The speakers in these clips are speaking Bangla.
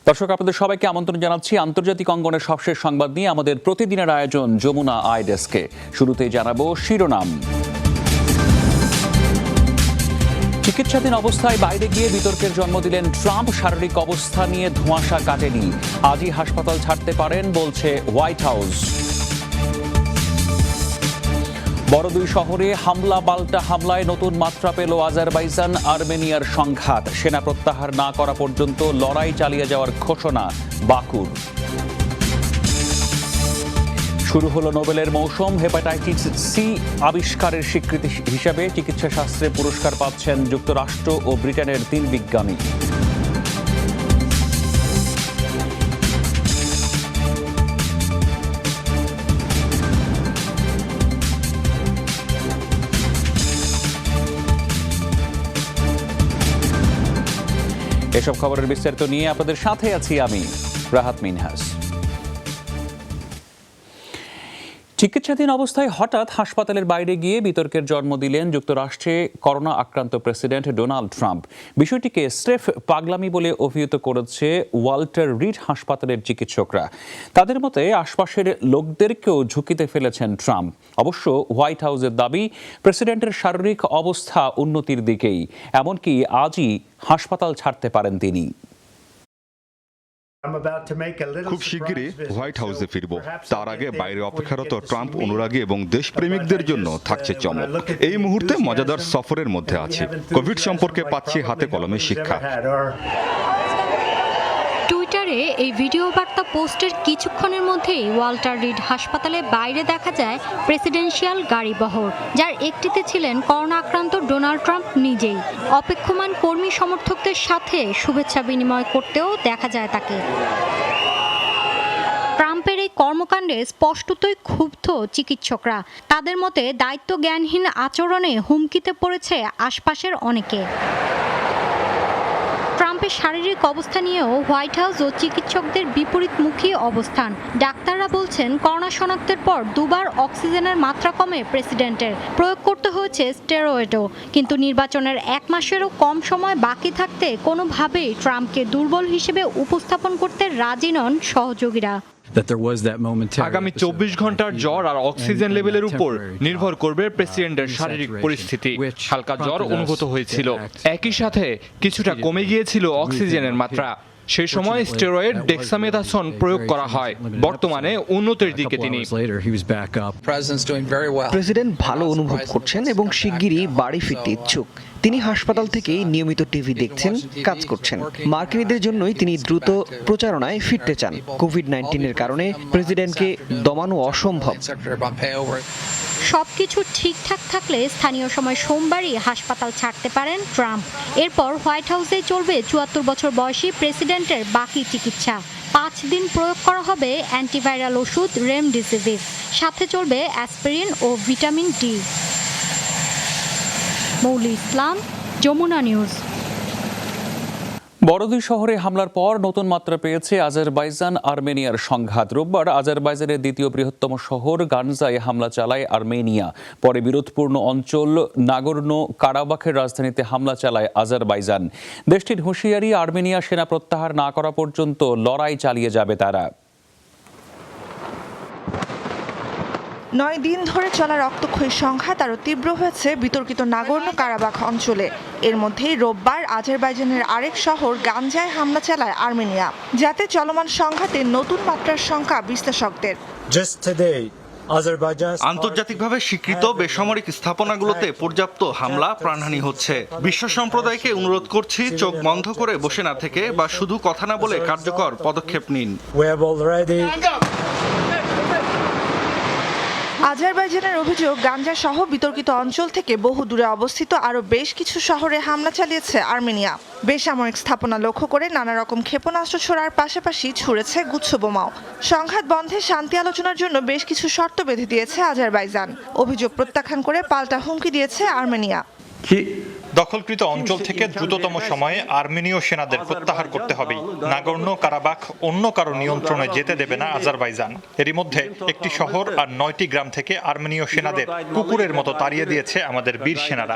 দর্শক, আপনাদের সবাইকে আমন্ত্রণ জানাচ্ছি আন্তর্জাতিক অঙ্গনের সবশেষ সংবাদ নিয়ে আমাদের প্রতিদিনের আয়োজন যমুনা আই ডেস্কে। শুরুতেই জানাবো শিরোনাম। চিকিৎসাধীন অবস্থায় বাইরে গিয়ে বিতর্কের জন্ম দিলেন ট্রাম্প। শারীরিক অবস্থা নিয়ে ধোঁয়াশা কাটেনি, আজই হাসপাতাল ছাড়তে পারেন বলছে হোয়াইট হাউস। বড় দুই শহরে হামলা পাল্টা হামলায় নতুন মাত্রা পেল আজারবাইজান আর্মেনিয়ার সংঘাত। সেনা প্রত্যাহার না করা পর্যন্ত লড়াই চালিয়ে যাওয়ার ঘোষণা বাকুর। শুরু হলো নোবেলের মৌসুম। হেপাটাইটিস সি আবিষ্কারের স্বীকৃতি হিসাবে চিকিৎসা শাস্ত্রে পুরস্কার পাচ্ছেন যুক্তরাষ্ট্র ও ব্রিটেনের 3 বিজ্ঞানী। এসব খবরের বিস্তারিত নিয়ে আপনাদের সাথে আছি আমি, রাহাত মিনহাস। চিকিৎসাধীন অবস্থায় হঠাৎ হাসপাতালের বাইরে গিয়ে বিতর্কের জন্ম দিলেন যুক্তরাষ্ট্রে করোনা আক্রান্ত প্রেসিডেন্ট ডোনাল্ড ট্রাম্প। বিষয়টিকে স্রেফ পাগলামি বলে অভিহিত করেছে ওয়াল্টার রিড হাসপাতালের চিকিৎসকরা। তাদের মতে আশপাশের লোকদেরকেও ঝুঁকিতে ফেলেছেন ট্রাম্প। অবশ্য হোয়াইট হাউসের দাবি, প্রেসিডেন্টের শারীরিক অবস্থা উন্নতির দিকেই, এমনকি আজই হাসপাতাল ছাড়তে পারেন তিনি। খুব শিগগিরই হোয়াইট হাউসে ফিরব। তার আগে বাইরে অপেক্ষারত ট্রাম্প অনুরাগী এবং দেশপ্রেমিকদের জন্য থাকছে চমক। এই মুহূর্তে মজাদার সফরের মধ্যে আছি। কোভিড সম্পর্কে পাচ্ছি হাতে কলমে শিক্ষা। টুইটারে এই ভিডিও বার্তা পোস্টের কিছুক্ষণের মধ্যেই ওয়াল্টার রিড হাসপাতালে বাইরে দেখা যায় প্রেসিডেন্সিয়াল গাড়িবহর, যার একটিতে ছিলেন করোনা আক্রান্ত ডোনাল্ড ট্রাম্প নিজেই। অপেক্ষমান কর্মী সমর্থকদের সাথে শুভেচ্ছা বিনিময় করতেও দেখা যায় তাকে। ট্রাম্পের এই কর্মকাণ্ডে স্পষ্টতই ক্ষুব্ধ চিকিৎসকরা। তাদের মতে দায়িত্ব জ্ঞানহীন আচরণে হুমকিতে পড়েছে আশপাশের অনেকে। ট্রাম্পের শারীরিক অবস্থা নিয়েও হোয়াইট হাউস ও চিকিৎসকদের বিপরীতমুখী অবস্থান। ডাক্তাররা বলছেন করোনা শনাক্তের পর 2 বার অক্সিজেনের মাত্রা কমে প্রেসিডেন্টের। প্রয়োগ করতে হয়েছে স্টেরয়েডও। কিন্তু নির্বাচনের 1 মাসেরও কম সময় বাকি থাকতে কোনোভাবেই ট্রাম্পকে দুর্বল হিসেবে উপস্থাপন করতে রাজি নন সহযোগীরা। আগামী 24 ঘন্টার জ্বর আর অক্সিজেন লেভেলের উপর নির্ভর করবে প্রেসিডেন্টের শারীরিক পরিস্থিতি। হালকা জ্বর অনুভূত হয়েছিল, একই সাথে কিছুটা কমে গিয়েছিল অক্সিজেনের মাত্রা। সেই সময় স্টেরয়েড ডেক্সামেথাসোন প্রয়োগ করা হয়। বর্তমানে উন্নতির দিকে তিনি। প্রেসিডেন্ট ভালো অনুভব করছেন এবং শিগগিরই বাড়ি ফিরতে ইচ্ছুক। তিনি হাসপাতাল থেকেই নিয়মিত টিভি দেখছেন, কাজ করছেন। মার্কিনীদের জন্যই তিনি দ্রুত প্রচারণায় ফিরতে চান। কোভিড-19 কারণে প্রেসিডেন্টকে দমানো অসম্ভব। সবকিছু ঠিকঠাক থাকলে স্থানীয় সময় সোমবারই হাসপাতাল ছাড়তে পারেন ট্রাম্প। এরপর হোয়াইট হাউসে চলবে 74 বছর বয়সী প্রেসিডেন্টের বাকি চিকিৎসা। 5 দিন প্রয়োগ করা হবে অ্যান্টিভাইরাল ওষুধ রেমডেসিভির, সাথে চলবে অ্যাসপিরিন ও ভিটামিন ডি। মৌলি ইসলাম, যমুনা নিউজ। বড় দুই শহরে হামলার পর নতুন মাত্রা পেয়েছে আজারবাইজান আর্মেনিয়ার সংঘাত। রোববার আজারবাইজানের দ্বিতীয় বৃহত্তম শহর গানজায় হামলা চালায় আর্মেনিয়া। পরে বিরোধপূর্ণ অঞ্চল নাগোর্নো কারাবাখের রাজধানীতে হামলা চালায় আজারবাইজান। দেশটির হুঁশিয়ারি, আর্মেনিয়া সেনা প্রত্যাহার না করা পর্যন্ত লড়াই চালিয়ে যাবে তারা। 9 দিন ধরে চলা রক্তক্ষয়ী সংঘাত আরও তীব্র হয়েছে বিতর্কিত নাগোর্নো কারাবাখ অঞ্চলে। এর মধ্যেই রোববার আজারবাইজানের আরেক শহর গানজায় হামলা চালায় আর্মেনিয়া, যাতে চলমান সংঘাতে নতুন মাত্রার সংখ্যা বিশ্লেষকদের। আন্তর্জাতিকভাবে স্বীকৃত বেসামরিক স্থাপনাগুলোতে পর্যাপ্ত হামলা, প্রাণহানি হচ্ছে। বিশ্ব সম্প্রদায়কে অনুরোধ করছি, চোখ বন্ধ করে বসে না থেকে বা শুধু কথা না বলে কার্যকর পদক্ষেপ নিন। আজারবাইজানের অভিযোগ, গানজা সহ বিতর্কিত অঞ্চল থেকে বহু দূরে অবস্থিত আরও বেশ কিছু শহরে হামলা চালিয়েছে আর্মেনিয়া। বেসামরিক স্থাপনা লক্ষ্য করে নানা রকম ক্ষেপণাস্ত্র ছোড়ার পাশাপাশি ছুড়েছে গুচ্ছবোমাও। সংঘাত বন্ধে শান্তি আলোচনার জন্য বেশ কিছু শর্ত বেঁধে দিয়েছে আজারবাইজান। অভিযোগ প্রত্যাখ্যান করে পাল্টা হুমকি দিয়েছে আর্মেনিয়া। দখলকৃত অঞ্চল থেকে দ্রুততম সময়ে আর্মেনীয় সেনাদের প্রত্যাহার করতে হবে। নাগোর্নো কারাবাখ অন্য কারো নিয়ন্ত্রণে যেতে দেবে না আজারবাইজান। এরই মধ্যে একটি শহর আর 9টি গ্রাম থেকে আর্মেনীয় সেনাদের কুকুরের মতো তাড়িয়ে দিয়েছে আমাদের বীর সেনারা।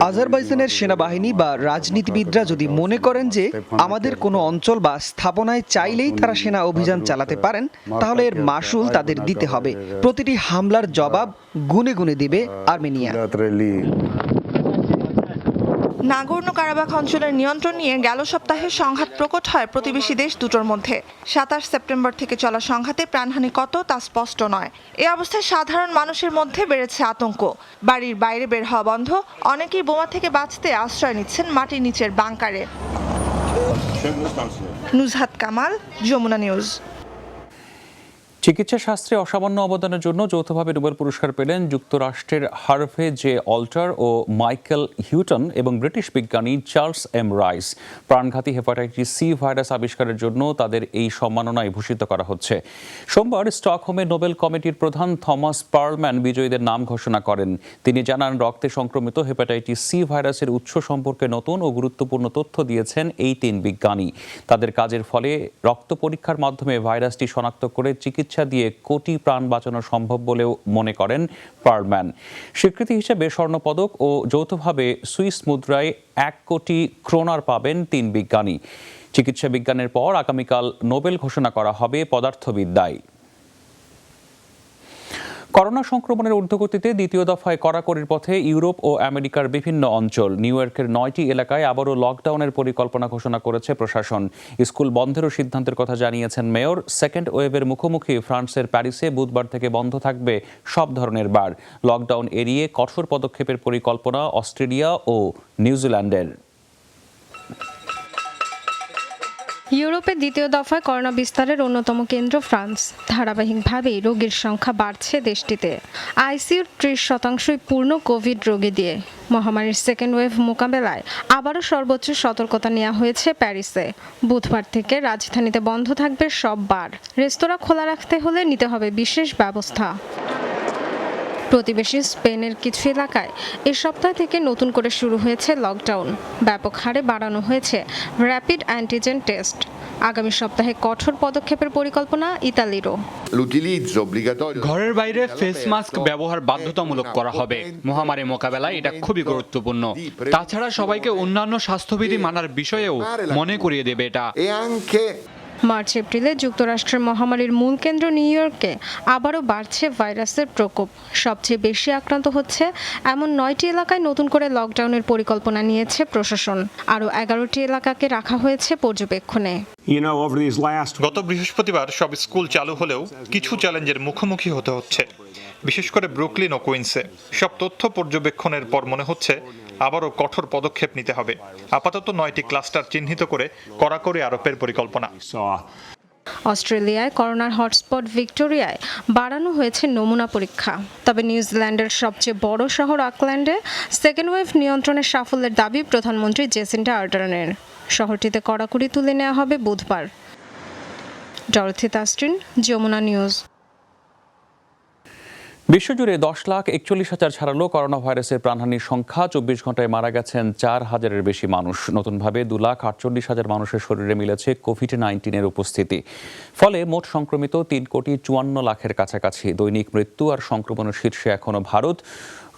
আজারবাইজানের সেনাবাহিনী বা রাজনীতিবিদরা যদি মনে করেন যে আমাদের কোনো অঞ্চল বা স্থাপনায় চাইলেই তারা সেনা অভিযান চালাতে পারেন, তাহলে এর মাসুল তাদের দিতে হবে। প্রতিটি হামলার জবাব গুনে গুনে দিবে আর্মেনিয়া। নাগোর্নো কারাবাখ অঞ্চলের নিয়ন্ত্রণ নিয়ে গেল সপ্তাহে সংঘাত প্রকট হয় প্রতিবেশী দেশ দুটোর মধ্যে। 27 সেপ্টেম্বর থেকে চলা সংঘাতে প্রাণহানি কত তা স্পষ্ট নয়। এ অবস্থায় সাধারণ মানুষের মধ্যে বেড়েছে আতঙ্ক। বাড়ির বাইরে বের হওয়া বন্ধ, অনেকেই বোমা থেকে বাঁচতে আশ্রয় নিচ্ছেন মাটির নিচের বাংকারে। নুজহাত কামাল, যমুনা নিউজ। চিকিৎসা শাস্ত্রে অসামান্য অবদানের জন্য যৌথভাবে নোবেল পুরস্কার পেলেন যুক্তরাষ্ট্রের হার্ভে জে অল্টার ও মাইকেল হিউটন এবং ব্রিটিশ বিজ্ঞানী চার্লস এম রাইস। প্রাণঘাতী হেপাটাইটিস সি ভাইরাস আবিষ্কারের জন্য তাদের এই সম্মাননায় ভূষিত করা হচ্ছে। সোমবার স্টকহোমে নোবেল কমিটির প্রধান থমাস পার্লম্যান বিজয়ীদের নাম ঘোষণা করেন। তিনি জানান, রক্তে সংক্রমিত হেপাটাইটিস সি ভাইরাসের উৎস সম্পর্কে নতুন ও গুরুত্বপূর্ণ তথ্য দিয়েছেন এই 3 বিজ্ঞানী। তাদের কাজের ফলে রক্ত পরীক্ষার মাধ্যমে ভাইরাসটি শনাক্ত করে চিকিৎসা দিয়ে কোটি প্রাণ বাঁচানো সম্ভব বলেও মনে করেন পার্লম্যান। স্বীকৃতি হিসেবে স্বর্ণপদক ও যৌথভাবে সুইস মুদ্রায় 1 কোটি ক্রোনার পাবেন 3 বিজ্ঞানী। চিকিৎসা বিজ্ঞানের পর আগামীকাল নোবেল ঘোষণা করা হবে পদার্থবিদ্যায়। করোনা সংক্রমণের ঊর্ধ্বগতিতে দ্বিতীয় দফায় কড়াকড়ির পথে ইউরোপ ও আমেরিকার বিভিন্ন অঞ্চল। নিউ ইয়র্কের 9টি এলাকায় আবারও লকডাউনের পরিকল্পনা ঘোষণা করেছে প্রশাসন। স্কুল বন্ধেরও সিদ্ধান্তের কথা জানিয়েছেন মেয়র। সেকেন্ড ওয়েভের মুখোমুখি ফ্রান্সের প্যারিসে বুধবার থেকে বন্ধ থাকবে সব ধরনের বার। লকডাউন এড়িয়ে কঠোর পদক্ষেপের পরিকল্পনা অস্ট্রেলিয়া ও নিউজিল্যান্ডের। ইউরোপে দ্বিতীয় দফায় করোনা বিস্তারের অন্যতম কেন্দ্র ফ্রান্স। ধারাবাহিকভাবেই রোগীর সংখ্যা বাড়ছে দেশটিতে। আইসিইউর 30%ই পূর্ণ কোভিড রোগী দিয়ে। মহামারীর সেকেন্ড ওয়েভ মোকাবেলায় আবারও সর্বোচ্চ সতর্কতা নেওয়া হয়েছে প্যারিসে। বুধবার থেকে রাজধানীতে বন্ধ থাকবে সব বার। রেস্তোরাঁ খোলা রাখতে হলে নিতে হবে বিশেষ ব্যবস্থা। প্রতিবেশী স্পেনের কিছু এলাকায় এ সপ্তাহ থেকে নতুন করে শুরু হয়েছে লকডাউন। ব্যাপক হারে বাড়ানো হয়েছে র্যাপিড অ্যান্টিজেন টেস্ট। আগামী সপ্তাহে কঠোর পদক্ষেপের পরিকল্পনা ইতালিরও। ঘরের বাইরে ফেস মাস্ক ব্যবহার বাধ্যতামূলক করা হবে। মহামারী মোকাবেলায় এটা খুবই গুরুত্বপূর্ণ। তাছাড়া সবাইকে অন্যান্য স্বাস্থ্যবিধি মানার বিষয়েও মনে করিয়ে দেবে এটা। মার্চ এপ্রিলে যুক্তরাষ্ট্রের মহামারীর মূল কেন্দ্র নিউ ইয়র্কে আবারও বাড়ছে ভাইরাসের প্রকোপ। সবচেয়ে বেশি আক্রান্ত হচ্ছে এমন 9টি এলাকায় নতুন করে লকডাউনের পরিকল্পনা নিয়েছে প্রশাসন। আরও 11টি এলাকাকে রাখা হয়েছে পর্যবেক্ষণে। গত বৃহস্পতিবার সব স্কুল চালু হলেও কিছু চ্যালেঞ্জের মুখোমুখি হতে হচ্ছে, বিশেষ করে ব্রুকলিন ও কুইন্সে। সব তথ্য পর্যবেক্ষণের পর মনে হচ্ছে আবারও কঠোর পদক্ষেপ নিতে হবে। আপাতত 9টি ক্লাস্টার চিহ্নিত করে কড়াকড়ি আরোপের পরিকল্পনা। অস্ট্রেলিয়ায় করোনার হটস্পট ভিক্টোরিয়ায় বাড়ানো হয়েছে নমুনা পরীক্ষা। তবে নিউজিল্যান্ডের সবচেয়ে বড় শহর অকল্যান্ডে সেকেন্ড ওয়েভ নিয়ন্ত্রণের সাফল্যের দাবি প্রধানমন্ত্রী জেসিন্ডা আর্ডার্নের। শহরটিতে কড়াকড়ি তুলে নেওয়া হবে বুধবার। ডরথি তাস্টিন, যমুনা নিউজ। বিশ্বজুড়ে 10,41,000 ছাড়ালো করোনা ভাইরাসের প্রাণহানির সংখ্যা। 24 ঘন্টায় মারা গেছেন 4,000-এর বেশি মানুষ। নতুনভাবে 2,48,000 মানুষের শরীরে মিলেছে কোভিড-19-এর উপস্থিতি। ফলে মোট সংক্রমিত 3,54,00,000-এর কাছাকাছি। দৈনিক মৃত্যু আর সংক্রমণের শীর্ষে এখনও ভারত।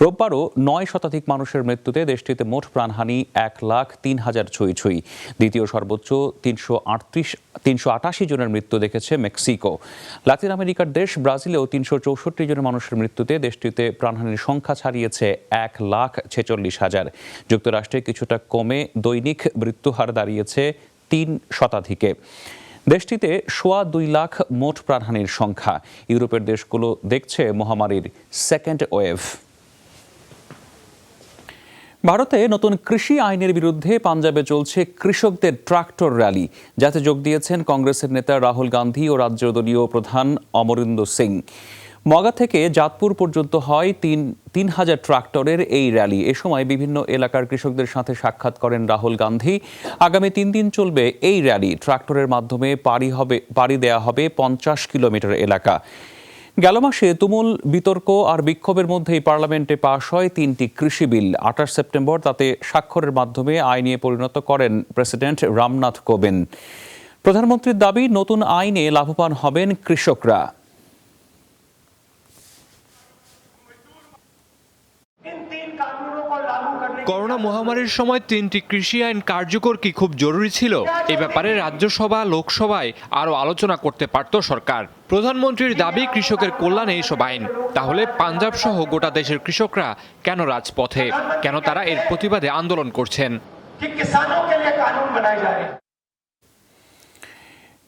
রোববারও 9 শতাধিক মানুষের মৃত্যুতে দেশটিতে মোট প্রাণহানি 1,03,000 ছুঁই। দ্বিতীয় সর্বোচ্চ 388 জনের মৃত্যু দেখেছে মেক্সিকো। লাতিন আমেরিকার দেশ ব্রাজিলেও 364 জনের মানুষের মৃত্যুতে দেশটিতে প্রাণহানির সংখ্যা ছাড়িয়েছে 1,46,000। যুক্তরাষ্ট্রে কিছুটা কমে দৈনিক মৃত্যুহার দাঁড়িয়েছে 3 শতাধিকে। দেশটিতে 2.25 লাখ মোট প্রাণহানির সংখ্যা। ইউরোপের দেশগুলো দেখছে মহামারীর সেকেন্ড ওয়েভ। ভারতে নতুন কৃষি আইনের বিরুদ্ধে পাঞ্জাবে চলছে কৃষকদের ট্রাক্টর র্যালি, যাতে যোগ দিয়েছেন কংগ্রেসের নেতা রাহুল গান্ধী ও রাজ্য দলীয় প্রধান অমরিন্দর সিং। মগা থেকে জাতপুর পর্যন্ত হয় 3,000 ট্রাক্টরের এই র্যালি। এ সময় বিভিন্ন এলাকার কৃষকদের সাথে সাক্ষাৎ করেন রাহুল গান্ধী। আগামী 3 দিন চলবে এই র্যালি। ট্রাক্টরের মাধ্যমে পাড়ি দেয়া হবে 50 কিলোমিটার এলাকা। গেল মাসে তুমুল বিতর্ক আর বিক্ষোভের মধ্যেই পার্লামেন্টে পাশ হয় 3টি কৃষি বিল। 28 সেপ্টেম্বর তাতে স্বাক্ষরের মাধ্যমে আইনে পরিণত করেন প্রেসিডেন্ট রামনাথ কোবিন্দ। প্রধানমন্ত্রীর দাবি, নতুন আইনে লাভবান হবেন কৃষকরা। করোনা মহামারীর সময় 3টি কৃষি আইন কার্যকর কি খুব জরুরি ছিল? এই ব্যাপারে রাজ্যসভা লোকসভায় আরও আলোচনা করতে পারত সরকার। প্রধানমন্ত্রীর দাবি কৃষকের কল্যাণে এইসব আইন। তাহলে পাঞ্জাব সহ গোটা দেশের কৃষকরা কেন রাজপথে? কেন তারা এর প্রতিবাদে আন্দোলন করছেন?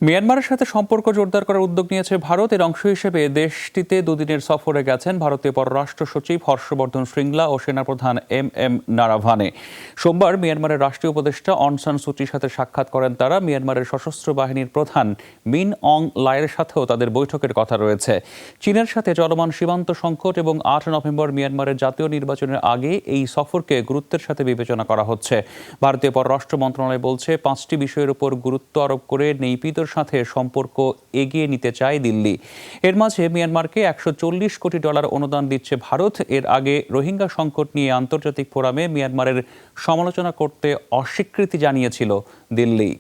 মিয়ানমারের সাথে সম্পর্ক জোরদার করার উদ্যোগ নিয়েছে ভারত। এর অংশ হিসেবে দেশটিতে দুদিনের সফরে গেছেন ভারতীয় পররাষ্ট্র সচিব হর্ষবর্ধন শ্রিংলা ও সেনাপ্রধান এম নারাভানে। সোমবার মিয়ানমারের রাষ্ট্রীয় উপদেষ্টা অং সান সুচির সাথে সাক্ষাৎ করেন তারা। মিয়ানমারের সশস্ত্র বাহিনীর প্রধান মিন অং লায়ের সাথেও তাদের বৈঠকের কথা রয়েছে। চীনের সাথে চলমান সীমান্ত সংকট এবং 8 নভেম্বর মিয়ানমারের জাতীয় নির্বাচনের আগে এই সফরকে গুরুত্বের সাথে বিবেচনা করা হচ্ছে। ভারতীয় পররাষ্ট্র মন্ত্রণালয় বলছে 5টি বিষয়ের উপর গুরুত্ব আরোপ করে নেইপিদর সাথে সম্পর্ক এগিয়ে নিতে চায় দিল্লি। এর মাঝে মিয়ানমারকে $140 কোটি অনুদান দিচ্ছে ভারত। এর আগে রোহিঙ্গা সংকট নিয়ে আন্তর্জাতিক ফোরামে মিয়ানমারের সমালোচনা করতে অস্বীকৃতি জানিয়েছিল দিল্লি।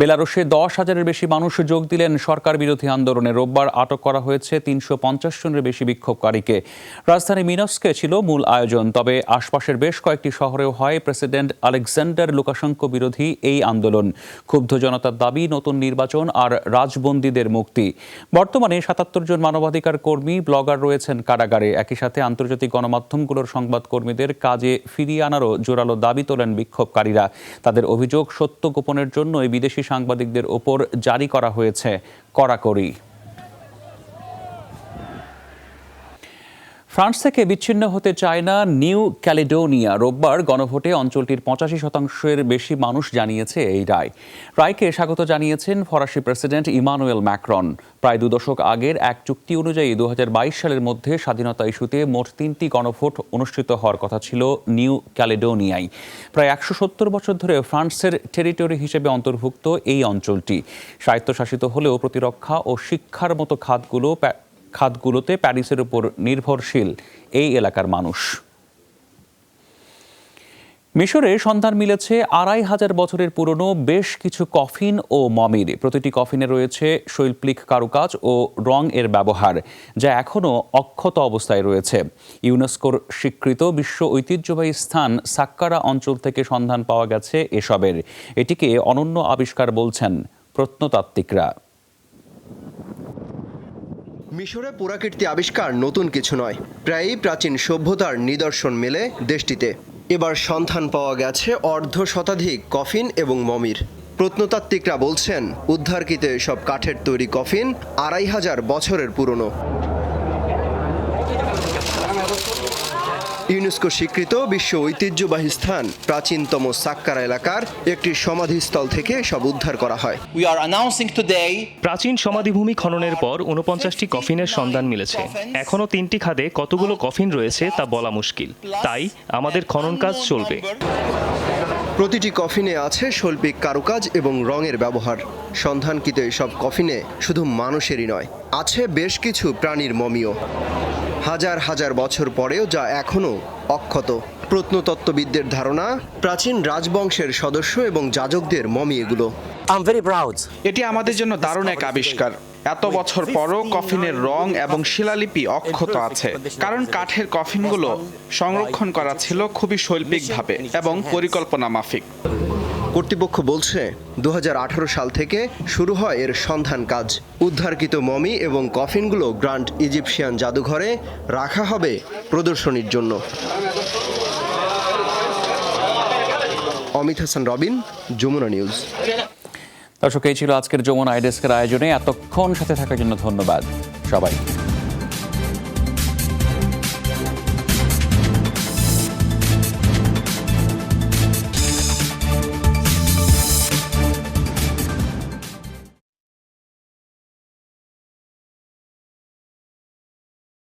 বেলারুশে 10,000-এর বেশি মানুষ যোগ দিলেন সরকার বিরোধী আন্দোলনে। রোববার আটক করা হয়েছে 350 জনের বেশি বিক্ষোভকারীকে। রাজধানী মিনস্কে ছিল মূল আয়োজন, তবে আশপাশের বেশ কয়েকটি শহরেও হয় প্রেসিডেন্ট আলেকজান্ডার লুকাশেঙ্কো বিরোধী এই আন্দোলন। ক্ষুব্ধ জনতার দাবি নতুন নির্বাচন আর রাজবন্দীদের মুক্তি। বর্তমানে 77 জন মানবাধিকার কর্মী, ব্লগার রয়েছেন কারাগারে। একই সাথে আন্তর্জাতিক গণমাধ্যমগুলোর সংবাদকর্মীদের কাজে ফিরিয়ে আনারও জোরালো দাবি তোলেন বিক্ষোভকারীরা। তাদের অভিযোগ, সত্য গোপনের জন্য বিদেশি সাংবাদিকদের ওপর জারি করা হয়েছে কড়াকড়ি। ফ্রান্স থেকে বিচ্ছিন্ন হতে চায় না নিউ ক্যালিডোনিয়া। রোববার গণভোটে অঞ্চলটির 85% বেশি মানুষ জানিয়েছে এই রায়কে স্বাগত জানিয়েছেন ফরাসি প্রেসিডেন্ট ইমানুয়েল ম্যাক্রন। প্রায় 2 দশক আগের এক চুক্তি অনুযায়ী 2022 সালের মধ্যে স্বাধীনতা ইস্যুতে মোট 3টি গণভোট অনুষ্ঠিত হওয়ার কথা ছিল নিউ ক্যালিডোনিয়ায়। প্রায় 170 বছর ধরে ফ্রান্সের টেরিটরি হিসেবে অন্তর্ভুক্ত এই অঞ্চলটি স্বায়ত্তশাসিত হলেও প্রতিরক্ষা ও শিক্ষার মতো খাতগুলোতে প্যারিসের উপর নির্ভরশীল এই এলাকার মানুষ। মিশরে সন্ধান মিলেছে 2500 বছরের পুরনো বেশ কিছু কফিন ও মমির। প্রতিটি কফিনে রয়েছে শৈল্পিক কারুকাজ ও রং এর ব্যবহার, যা এখনও অক্ষত অবস্থায় রয়েছে। ইউনেস্কোর স্বীকৃত বিশ্ব ঐতিহ্যবাহী স্থান সাক্কারা অঞ্চল থেকে সন্ধান পাওয়া গেছে এসবের। এটিকে অনন্য আবিষ্কার বলছেন প্রত্নতাত্ত্বিকরা। মিশরে পুরাকীর্তি আবিষ্কার নতুন কিছু নয়, প্রায়ই প্রাচীন সভ্যতার নিদর্শন মেলে দেশটিতে। এবার সন্ধান পাওয়া গেছে অর্ধ শতাধিক কফিন এবং মমির। প্রত্নতাত্ত্বিকরা বলছেন উদ্ধারকৃত এসব কাঠের তৈরি কফিন 2500 বছরের পুরনো। ইউনেস্কো স্বীকৃত বিশ্ব ঐতিহ্যবাহী স্থান প্রাচীনতম সাক্কারা এলাকার একটি সমাধিস্থল থেকে সব উদ্ধার করা হয়। প্রাচীন সমাধিভূমি খননের পর 49টি কফিনের সন্ধান মিলেছে। এখনও 3টি খাদে কতগুলো কফিন রয়েছে তা বলা মুশকিল, তাই আমাদের খনন কাজ চলবে। প্রতিটি কফিনে আছে শৈল্পিক কারুকাজ এবং রঙের ব্যবহার। সন্ধানকৃত এসব কফিনে শুধু মানুষেরই নয়, আছে বেশ কিছু প্রাণীর মমিও। হাজার হাজার বছর পরেও যা এখনও অক্ষত। প্রত্নতত্ত্ববিদদের ধারণা প্রাচীন রাজবংশের সদস্য এবং যাজকদের মমি এগুলো। এটি আমাদের জন্য দারুণ এক আবিষ্কার। এত বছর পরও কফিনের রং এবং শিলালিপি অক্ষত আছে, কারণ কাঠের কফিনগুলো সংরক্ষণ করা ছিল খুবই শৈল্পিকভাবে এবং পরিকল্পনা মাফিক। কর্তৃপক্ষ বলছে 2018 সাল থেকে শুরু হয় এর সন্ধান কাজ। উদ্ধারকৃত মমি এবং কফিনগুলো গ্র্যান্ড ইজিপশিয়ান জাদুঘরে রাখা হবে প্রদর্শনীর জন্য। অমিত হাসান রবিন, যমুনা নিউজ। দর্শক, এই ছিল আজকের যমুনা আইডেস্কের আয়োজনে। এতক্ষণ সাথে থাকার জন্য ধন্যবাদ সবাই।